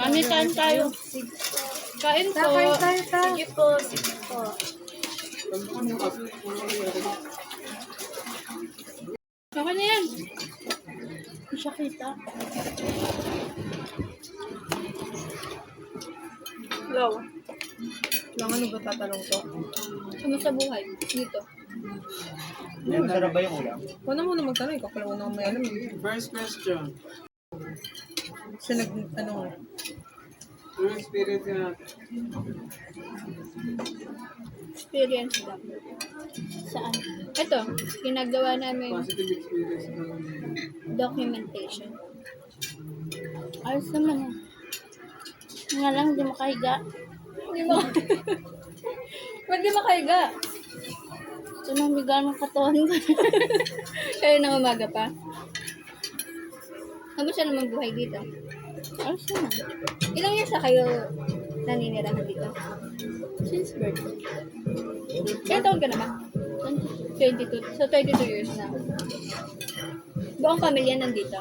Mami, kain tayo. Kain po. Kain tayo ta. Sige po, sige po. Saka na yan. Hindi siya kita. Hello. Lang ano ba tatanong to? Ano sa buhay? Dito. Sarap ba yung ulam? Huwag na muna magtanong, ikaw pala unang may alam. First question. Siya nag-ano nga. Ano experience natin? Experience ba? Saan? Ito, ginagawa namin Positive experience na. documentation. Ayos naman eh. Nga lang, di makahiga. Di mo. Ba't di makahiga? Ito nang bigaan ng katawan ko. Kaya na umaga pa. Kamusta naman buhay dito? Ayos naman. Ilang years na kayo naninirahan dito? Since birth. Ilang taon ka na ba? 22. So, 22 years na. Buong pamilya nandito?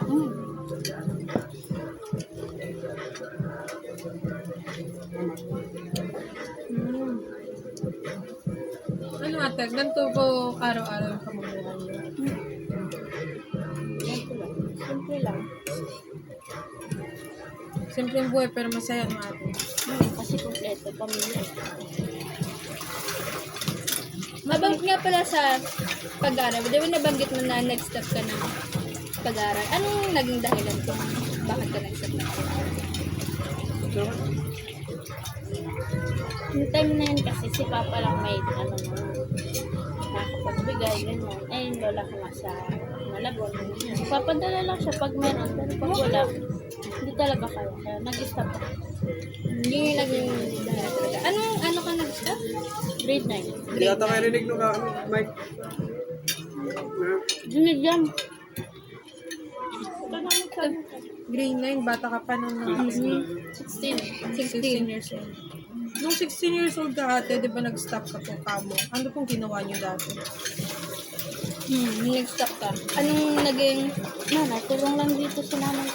Ano ate, ganito po araw-araw yung pamumuhay niyo? Simple lang. Simpleng buhay pero masaya mo ate. Kasi kompleto, pamilya. Mabanggit nga pala sa pag-aaral. Di ba nabanggit mo na next step ka ng pag-aaral? Anong naging dahilan kung bakit ka next step ng pag-aaral? Yung time na yun kasi si Papa lang may nakapagbigay, gano'n. Eh, yung lola ko nasa Malabon. Papadala lang siya pag meron, pero pag wala, hindi talaga kaya. Kaya nag-stop ako. Hindi naging dahilan talaga. Ano ka nag-stop? Grade 9. Hindi ata may rinig nung Mike. Dinigyan. Grade 9, bata ka pa nung 16. 16 years old. Nung 16 years old ka ate, di ba nag-stop ka po kamo? Ano pong ginawa niyo dati? Nag-stop ka. Anong naging... Tulong lang dito sa nanay.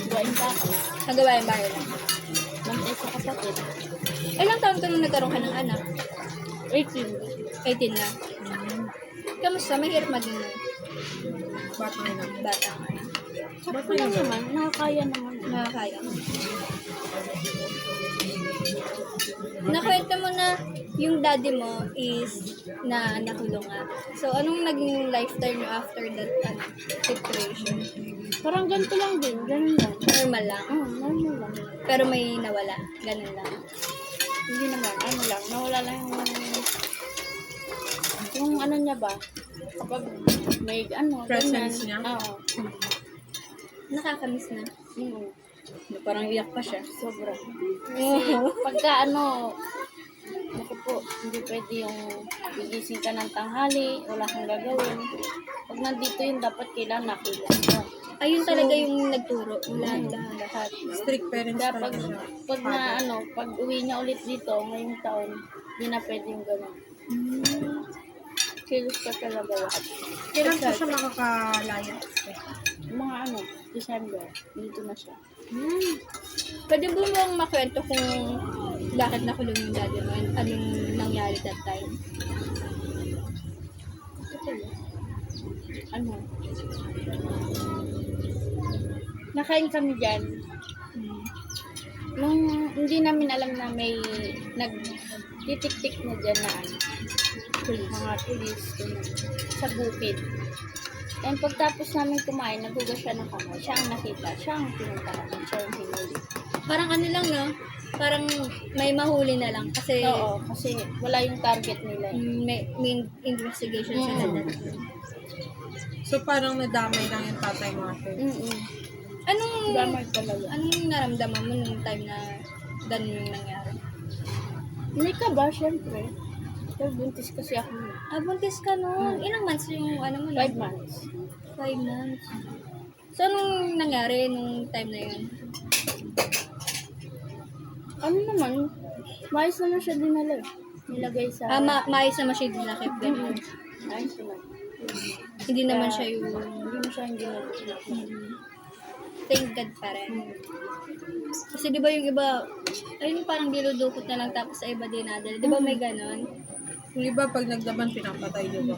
Gawain ba ako? Nagawain bahay lang. Bantay sa kapatid. Ilang taon ka nung nagkaroon ka ng anak? 18. 18 na. Kamusta? Mahirap maging Bata na. bata. Bata na naman. Nakakaya naman. Nakakaya. Nakwento mo na yung daddy mo is na nakulong nga. So, anong naging lifestyle nyo after that situation? Parang ganito lang din. Ganun lang. Normal lang? Normal lang. Pero may nawala. Ganun lang. Hindi naman. Ano lang. Nawala lang yung ano niya ba? Kapag may Presence ganyan. niya? Oo. Nakakamiss na. Parang iyak pa siya. Sobra. Kasi pagka ko po, hindi pwede yung gigising ka ng tanghali, wala kang gagawin. Pag nandito yun, dapat kailangan nakilas ka. Ayun talaga yung nagturo. Lahat. Lahat. Strict parents Kaya talaga siya. pag na ano, pag uwi niya ulit dito, ngayong taon, hindi na pwede yung gano'n. Kilos ka talaga lahat. Kailan po siya makakalaya? Mga ano, December, dito na siya. Pwede mo bang makwento kung bakit nakulong yung daddy mo and anong nangyari that time? Ano? Nakain kami dyan. Nung hindi namin alam na may nagtitik-tik na dyan na ano, mga pulis ganun, sa bukid. And pagtapos namin kumain, nagugas siya ng kamay. Siya ang nakita, siya ang pinuntahan, siya ang hinuli. Parang ano lang, no? Parang may mahuli na lang kasi Oo, kasi wala yung target nila. may investigation sila that time. So parang nadamay lang yung tatay mo ate. Anong Damay talaga. anong naramdaman mo nung time na ganun yung nangyari? Hindi ka ba, syempre? Pero buntis kasi ako. Buntis ka noon. Ilang months yung ano mo? 5 months. 5 months. So, anong nangyari nung time na yun? Ano naman, maayos naman siya dinala eh. Nilagay sa... Maayos naman siya yung lakip. Ganun. Maayos naman. Hindi naman siya yung... Hindi mo siya hindi nag- Thank God pa rin. Kasi di ba yung iba, ayun parang diludukot na lang tapos sa iba dinadala. Di ba may ganon? Yung iba pag nagdaman, pinapatay niyo ba?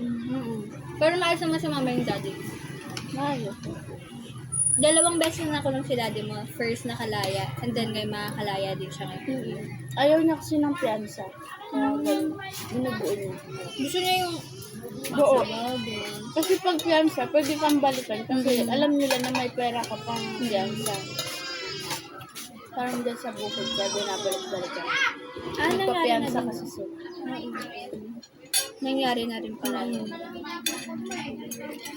Pero maayos naman si mama yung daddy. Maayos. 2 beses na nakulong si daddy mo. First nakalaya, and then ngayon makakalaya din siya ngayon. Ayaw niya kasi ng piyansa. Kaya binubuo niya. Gusto niya yung... Oo. Kasi pag piyansa, pwede kang balikan. Kasi alam nila na may pera ka pang piyansa. Parang dyan sa bukid ka, binabalik-balikan. nangyari na Nagpapiyansa din. kasi sila. Nangyari na rin pala yun.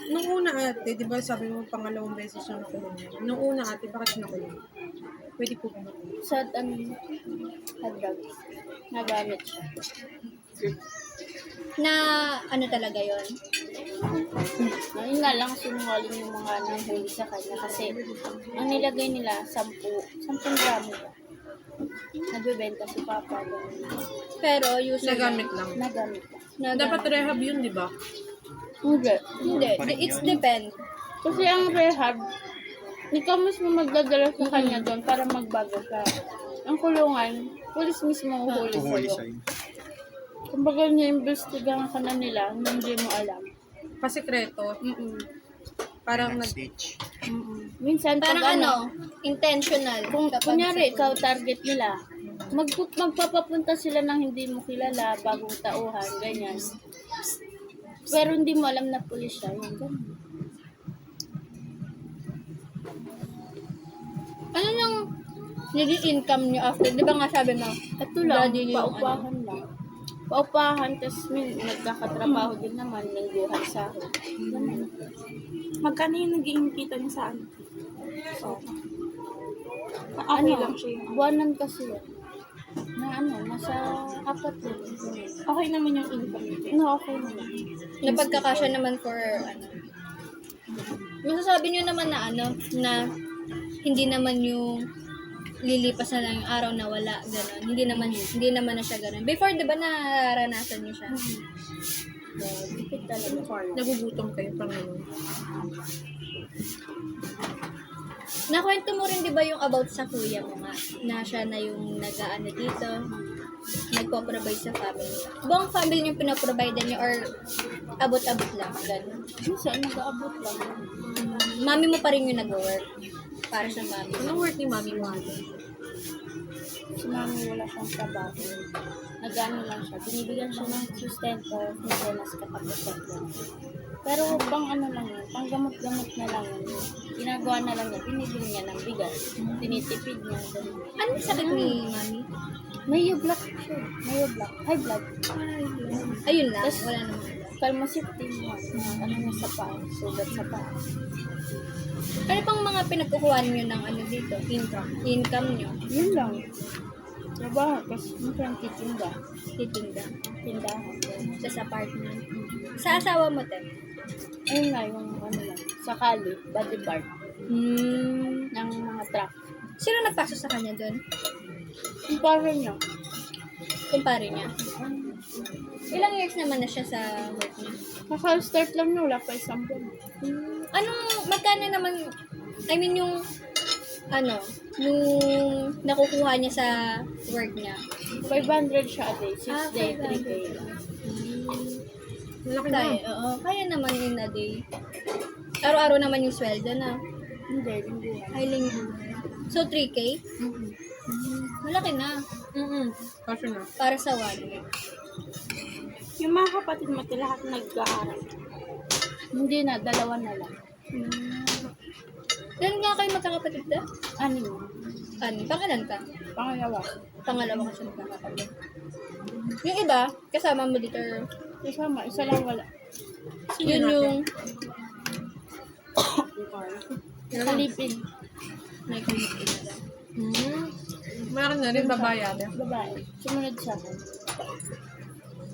Nung una ate, di ba sabi mo pangalawang beses siya nakulong niya. Nung una ate, bakit siya nakulong? Pwede po ba nakulong? Sa hotdog, nagamit siya. Na ano talaga yon. Yun nga lang, sinungaling yung mga nahuli sa kanya kasi ang nilagay nila, 10 gramo ba? Nagbebenta si Papa. Ganun. Pero usually... Nagamit lang. Nagamit lang. Dapat rehab yun, di ba? Hindi. Hindi. It's depend. Kasi ang rehab, ikaw mismo magdadala sa kanya doon para magbago ka. Ang kulungan, pulis mismo ang huli sa'yo. Kumbaga niya-investigahan ka na nila, hindi mo alam. Pasikreto. Parang Minsan, Parang pag intentional. kung Kapag kunyari, sa- ikaw target nila, magpapapunta sila ng hindi mo kilala, bagong tauhan, ganyan. Pero hindi mo alam na pulis siya, yun, ganun. Ano nang naging income niyo after? Di ba nga sabi mo? Ito lang, Daddy yung paupahan lang. Paupahan, tapos nagkakatrabaho din naman, lingguhan sa akin. Ganun. Magkano yung naging kita niya sa ano? So, Okay lang siya yung buwanan kasi yan. Na nasa 4 din. okay naman yung income niya. No, okay naman. Napagkakasya naman for masasabi niyo naman na na hindi naman yung lilipas na lang yung araw na wala, gano'n. Hindi naman na siya gano'n. Before, di ba, naranasan niyo siya? Dikit talaga. nagugutom kayo pang ano. Nakwento mo rin, di ba, yung about sa kuya mo nga, na siya na yung nag-aano dito, nagpo-provide sa family. Buong family yung pinaprovide niyo or abot-abot lang, gano'n. Minsan, nag-aabot lang. Mami mo pa rin yung nag-work para sa mami. Anong work ni mami mo ate? Si mami wala siyang trabaho. Nag-ano lang siya. Binibigyan siya ng sustento, minsanas katapusan lang. Pero pang ano lang yun, pang gamot-gamot na lang yun. Ginagawa na lang niya, binibili niya ng bigas. Tinitipid niya. Ganun. Anong sakit ni mami? May block siya. May block. High blood. Ayun lang, Tas- wala naman. Kalmasitin mo. Ano na sa paa. Sugat sa paa. Ano pang mga pinagkukuha niyo ng ano dito? Income niyo? Yun lang. Trabaho, kasi minsan titinda. Titinda. Tindahan. Sa apartment. Sa asawa mo, te? Ayun nga, yung ano lang, sakali, body part ng mga truck. Sino nagpasok sa kanya doon? Yung parang niya, Kumpare niya. Ilang years naman na siya sa work niya? naka-start lang niya, wala pa isang buwan. Magkano naman, I mean yung, nung nakukuha niya sa work niya? 500 siya a day, 6 Ah, day, 500. 3 day. Laki na. Kaya, oo. Kaya naman yun na day. Araw-araw naman yung sweldo na. Hindi, lingguhan. Ay, linggo. So, 3K? Malaki na. Kasi na. Para sa 1 week. Yung mga kapatid mo, lahat nag-aaral. Hindi na, dalawa na lang. Ilan nga kayo magkakapatid na? Ano yun? Pangalan ka? Pangalawa. Pangalawa ka siya magkakapatid. Yung iba, kasama mo dito. Isama, isa lang wala. Yun yung Kalipin. may kumipin na lang. Meron na rin babae ate. Babae. Sumunod sa akin.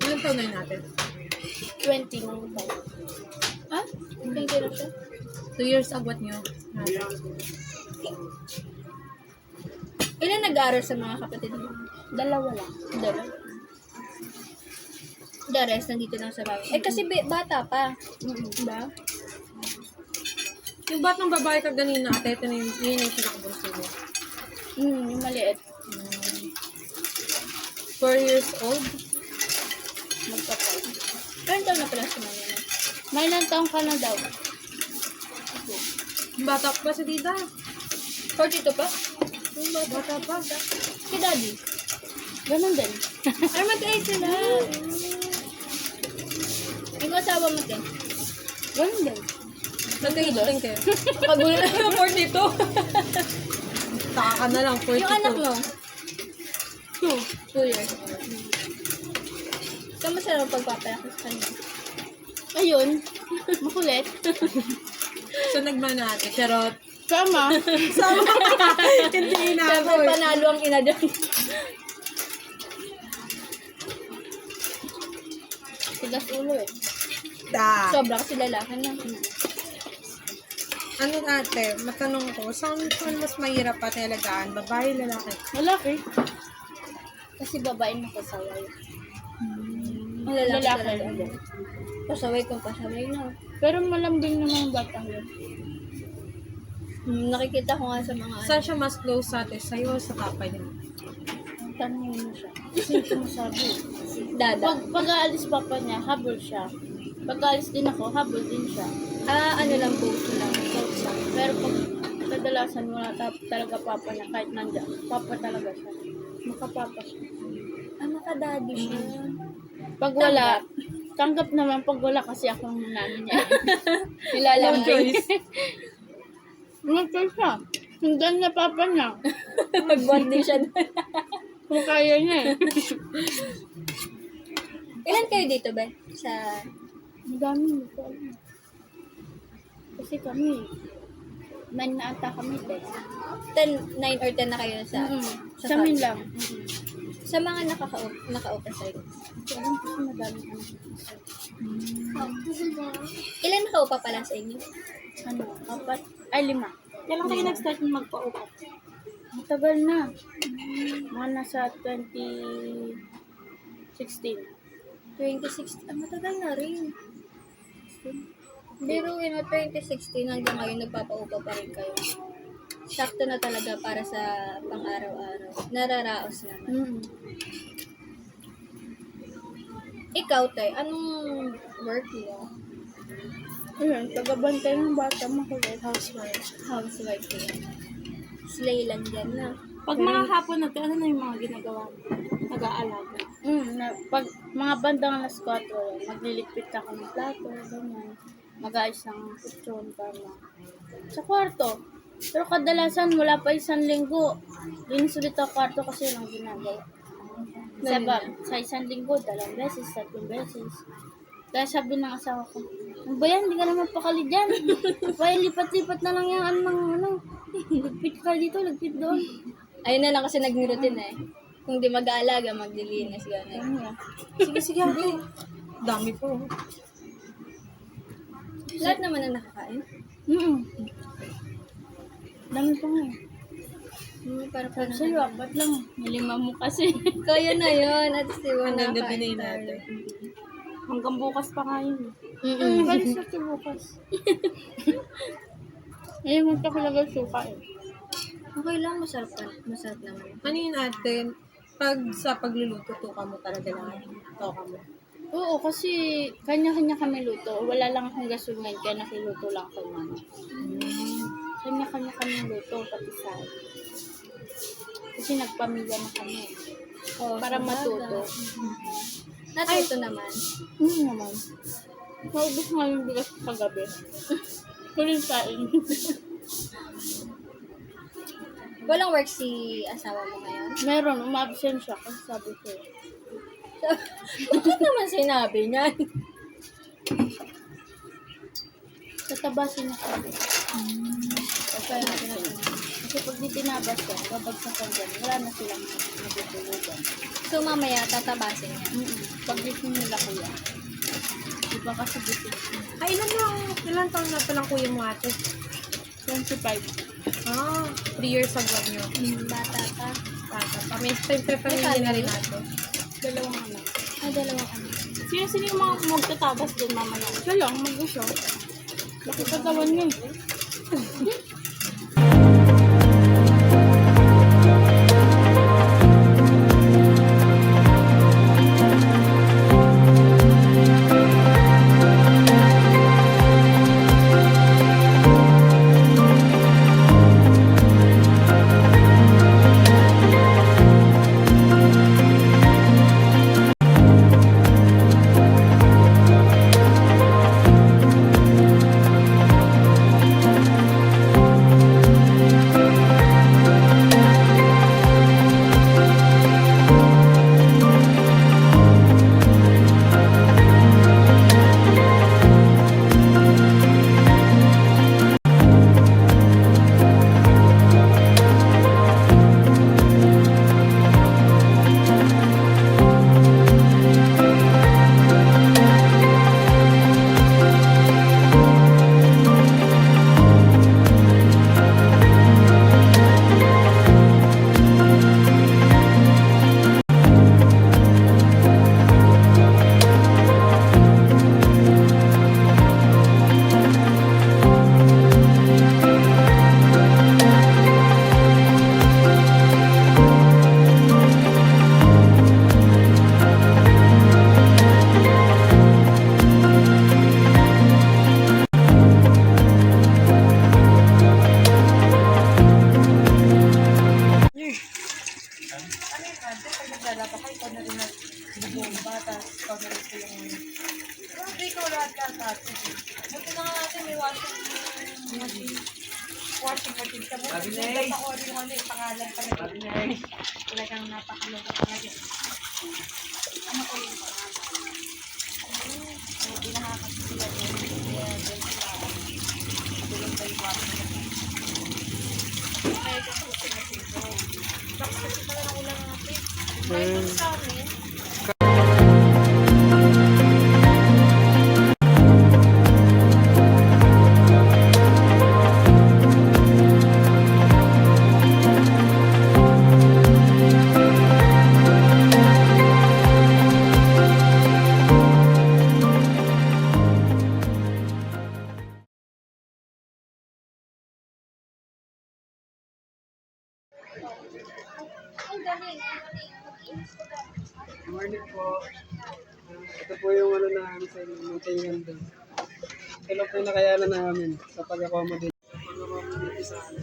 Ilang taon na yun natin? 20 nung tayo. Ha? Yung kilo siya? 2 years agwat niyo. Ilan nag-aaral sa mga kapatid mo? Dalawa lang. Dalawa. The rest, nandito lang sa bahay. Eh, kasi bata pa. Diba? Yung batang babae ka ganina ate, ito na yun yung pinakabunso mo. Yung maliit. 4 years old. Magpapal. Ilan taon na pala si mama mo? May ilang taong ka na daw. Yung bata pa si Dida. 42 pa? Bata pa. Si daddy? Ganon din. Ay, mag-age sila. Yung asawa mo, te? Ganon din. Nagka-18 kayo. Kagulo na yung 42. Taka ka na lang, 42. Yung anak mo? 2 years. Kamusta naman pagpapalaki sa kanya? Ayun. Makulit. So, nagmana ate. Charot. Sama. Hindi na ako Siyempre, eh. panalo ang ina dyan. Tigas ulo eh. Sobra kasi lalaki na. Ano ate, matanong ko, saan mas mahirap pa talagaan? Babae, lalaki? Malaki. Kasi babae nakasaway. Ang lalaki Lalaki. talaga. Pasaway kung pasaway na. Pero malambing naman ang batang yun. Nakikita ko nga sa mga Saan siya mas close sa ate? Sa'yo o sa kapay niya? Tanungin mo siya. Kasi sumasabi. dada. Pag aalis papa niya, habol siya. Pag aalis din ako, habol din siya. Ano lang po lang. Both lang. Pero pag kadalasan wala talaga papa niya, kahit nandiyan, papa talaga siya. Makapapa siya. Makadaddy siya. Pag wala, tanggap naman pag wala kasi akong nanay niya. Nilalambing. Ano siya? Hanggang na papa niya. Mag-bonding siya doon. Kung kaya niya eh. Ilan kayo dito, ba? Sa... Ang dami mo ko alam. Kasi kami, 9 na ata kami, 9 or 10 na kayo sa... Sa amin lang. Sa mga naka-open side. Kasi alam kasi madami kami. Ilan nakaupa pala sa inyo? Ano, 4, ay 5. Kailan kayo nag-start magpa-upat? Matagal na. Mga nasa 2016. 2016. Matagal na rin. Pero 2016 hanggang ngayon nagpapaupa pa rin kayo. Sakto na talaga para sa pang-araw-araw. Nararaos naman. Ikaw, Tay, anong work mo? Ayun, tagabantay ng bata, makulit. Housewife ko yan. Slay lang dyan na. Pag mga hapon na to, ano na yung mga ginagawa mo? Nag-aalaga. Pag mga bandang alas 4, magliligpit ako ng plato, ganyan. Mag-ayos ng kutsyon para sa kwarto. Pero kadalasan, wala pa 1 linggo. Linis ulit ang kwarto kasi yun ang ginagawa. Sa 1 linggo, 2 beses, 3 beses. Kaya sabi ng asawa ko, ano ba yan? Hindi ka naman pakali dyan. Kaya lipat-lipat na lang yung ano. Ligpit ka dito, ligpit doon. Ayun na lang kasi nag-routine eh. Kung di mag-aalaga, maglilinis, gano'n. Ano? Sige, sige, ate. Dami po. Lahat naman na nakakain. Dami pa nga. Para pa Sa'yo, apat lang. Malima mo kasi. Kaya na yun. At least di ba Hanggang gabi na nakakain yun tayo. natin. Hanggang bukas pa nga yun. Kalis na ito bukas. Ayaw mo pa kalagal suka eh. Okay lang, masarap pa. Masarap naman. Ano yun ate? Pag sa pagluluto, tuka mo talaga lahat. Tuka mo. Oo, kasi kanya-kanya kami luto. Wala lang akong gasolina, kaya nakiluto lang ako mama. Kanya-kanya kami luto, pati sa kasi nagpamilya na kami. Oh, Para matuto. Natuto naman. Naman. Maubos nga yung bigas ko kagabi. Huling sain. Walang work si asawa mo ngayon? Meron, umabsent siya kasi sabi ko. Bakit naman sinabi niyan? Tatabasin na kami. Kasi pag di tinabas ka, babagsakan dyan. Wala na silang natutulugan. So mamaya tatabasin niya. Pag gising nila kuya. Diba kasi gising. Ay, ilan taon na palang kuya mo ate? 25. 3 years ago nyo. Bata pa. Bata pa. May pamilya na rin ate. Dalawang anak. Ay, dalawang ano. Sino-sino yung mga magtatabas din mamaya? Siya lang, mag-isa. Laki katawan niya eh. Naglalaba ka, ikaw na rin nagbubomba, tapos ikaw na rin po yung... Grabe, ikaw lahat ate. Buti na nga natin, may washing machine ka mo. Naglalaba ako rin yung pangalan pa na talagang napakaloka pa nga din. Ano ko yung pangalan? Hindi nakakasya sila din. Kaya din sila. Tulong ba yung washing machine? Kaya ito sa washing machine ko. Tapos kasi talagang ulan natin. May sa amin. Morning po. Ito po yung ano namin sa maintindihan doon. Ito lang po yung nakayanan namin sa pag-accommodate. Pag-accommodate sa amin.